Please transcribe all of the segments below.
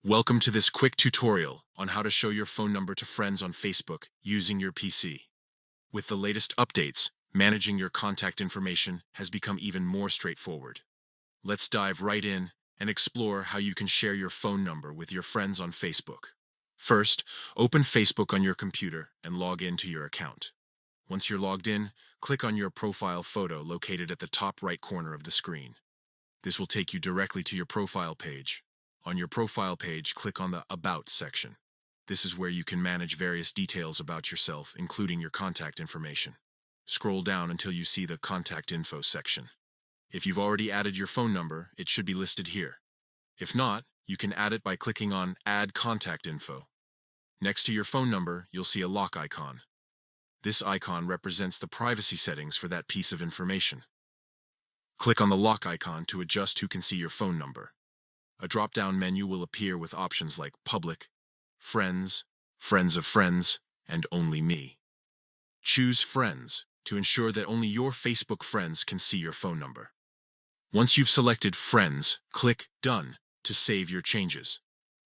Welcome to this quick tutorial on how to show your phone number to friends on Facebook using your PC. With the latest updates, managing your contact information has become even more straightforward. Let's dive right in and explore how you can share your phone number with your friends on Facebook. First, open Facebook on your computer and log in to your account. Once you're logged in, click on your profile photo located at the top right corner of the screen. This will take you directly to your profile page. On your profile page, click on the About section. This is where you can manage various details about yourself, including your contact information. Scroll down until you see the Contact Info section. If you've already added your phone number, it should be listed here. If not, you can add it by clicking on Add Contact Info. Next to your phone number, you'll see a lock icon. This icon represents the privacy settings for that piece of information. Click on the lock icon to adjust who can see your phone number. A drop-down menu will appear with options like Public, Friends, Friends of Friends, and Only Me. Choose Friends to ensure that only your Facebook friends can see your phone number. Once you've selected Friends, click Done to save your changes.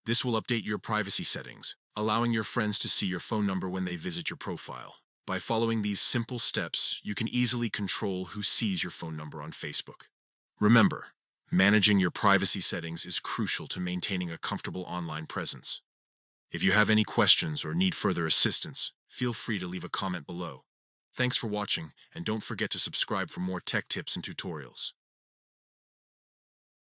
This will update your privacy settings, allowing your friends to see your phone number when they visit your profile. By following these simple steps, you can easily control who sees your phone number on Facebook. Remember, managing your privacy settings is crucial to maintaining a comfortable online presence. If you have any questions or need further assistance, feel free to leave a comment below. Thanks for watching, and don't forget to subscribe for more tech tips and tutorials.